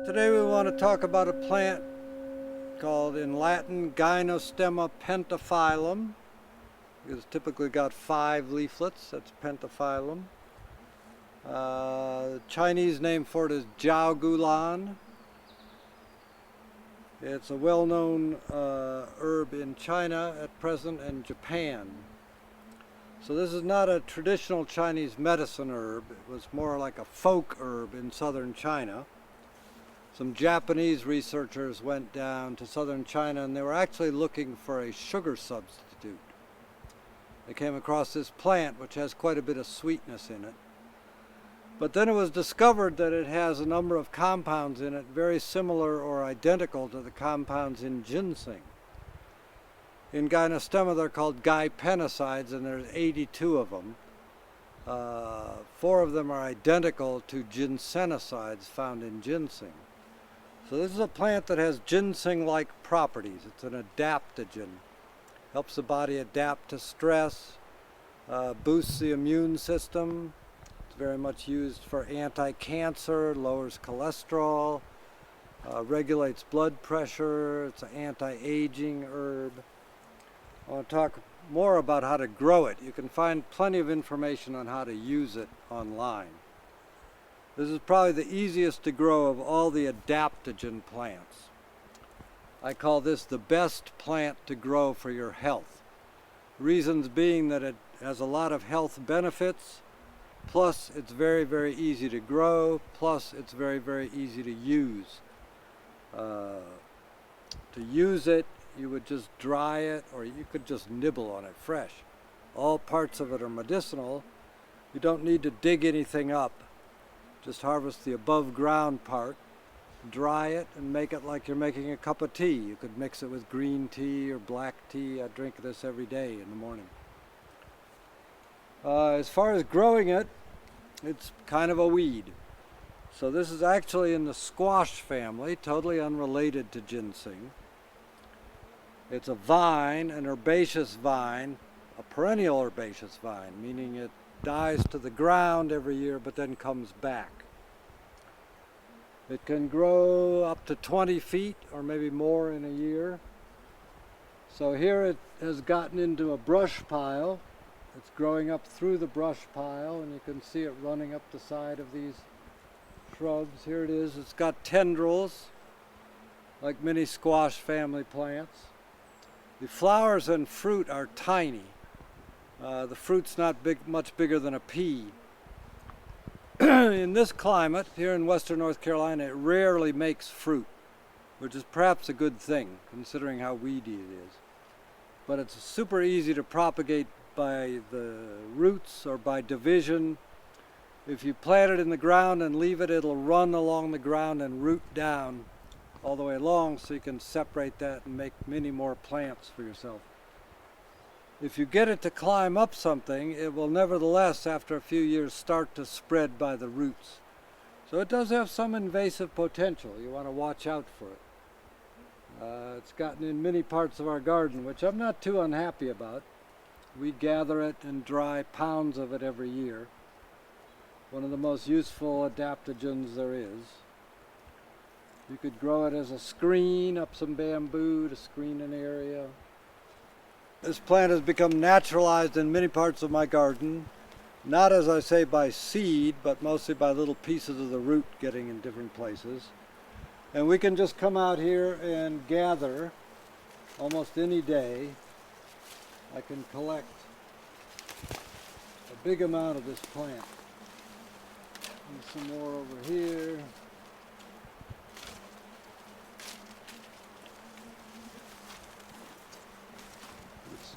Today we want to talk about a plant called in Latin Gynostemma Pentaphyllum. It's typically got 5 leaflets, that's Pentaphyllum. The Chinese name for it is Jiaogulan. It's a well-known herb in China at present and Japan. So this is not a traditional Chinese medicine herb. It was more like a folk herb in southern China. Some Japanese researchers went down to southern China and they were actually looking for a sugar substitute. They came across this plant which has quite a bit of sweetness in it. But then it was discovered that it has a number of compounds in it very similar or identical to the compounds in ginseng. In Gynostemma they're called gypenicides and there's 82 of them. 4 of them are identical to ginsenicides found in ginseng. So this is a plant that has ginseng-like properties. It's an adaptogen. Helps the body adapt to stress, boosts the immune system. It's very much used for anti-cancer, lowers cholesterol, regulates blood pressure. It's an anti-aging herb. I want to talk more about how to grow it. You can find plenty of information on how to use it online. This is probably the easiest to grow of all the adaptogen plants. I call this the best plant to grow for your health. Reasons being that it has a lot of health benefits, plus it's very, very easy to grow, plus it's very, very easy to use. To use it, you would just dry it or you could just nibble on it fresh. All parts of it are medicinal. You don't need to dig anything up. Just harvest the above ground part, dry it and make it like you're making a cup of tea. You could mix it with green tea or black tea. I drink this every day in the morning. As far as growing it, it's kind of a weed. So this is actually in the squash family, totally unrelated to ginseng. It's a vine, an herbaceous vine, a perennial herbaceous vine, meaning it dies to the ground every year but then comes back. It can grow up to 20 feet or maybe more in a year. So here it has gotten into a brush pile. It's growing up through the brush pile and you can see it running up the side of these shrubs. Here it is. It's got tendrils like many squash family plants. The flowers and fruit are tiny. The fruit's not much bigger than a pea. In this climate, here in western North Carolina, it rarely makes fruit, which is perhaps a good thing, considering how weedy it is. But it's super easy to propagate by the roots or by division. If you plant it in the ground and leave it, it'll run along the ground and root down all the way along, so you can separate that and make many more plants for yourself. If you get it to climb up something, it will nevertheless, after a few years, start to spread by the roots. So it does have some invasive potential. You want to watch out for it. It's gotten in many parts of our garden, which I'm not too unhappy about. We gather it and dry pounds of it every year. One of the most useful adaptogens there is. You could grow it as a screen up some bamboo to screen an area. This plant has become naturalized in many parts of my garden, not as I say by seed, but mostly by little pieces of the root getting in different places. And we can just come out here and gather almost any day. I can collect a big amount of this plant. And some more over here.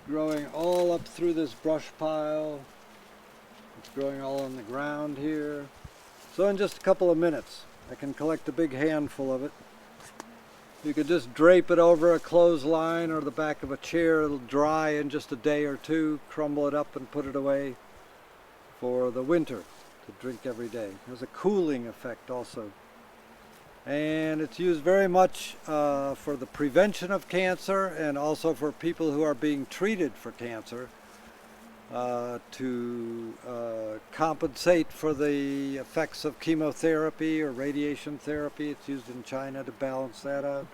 Growing all up through this brush pile. It's growing all on the ground here. So in just a couple of minutes, I can collect a big handful of it. You could just drape it over a clothesline or the back of a chair. It'll dry in just a day or two, crumble it up and put it away for the winter to drink every day. It has a cooling effect also. And it's used very much for the prevention of cancer and also for people who are being treated for cancer. to compensate for the effects of chemotherapy or radiation therapy. It's used in China to balance that out,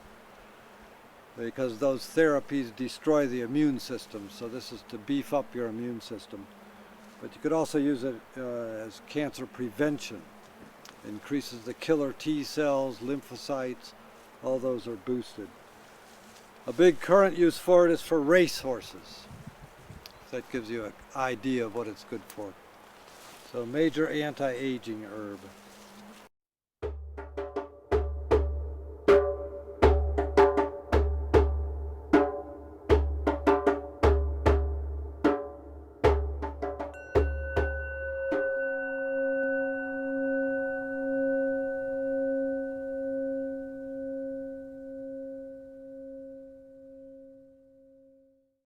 because those therapies destroy the immune system. So this is to beef up your immune system. But you could also use it as cancer prevention. Increases the killer T cells, lymphocytes, all those are boosted. A big current use for it is for race horses. That gives you an idea of what it's good for. So major anti-aging herb.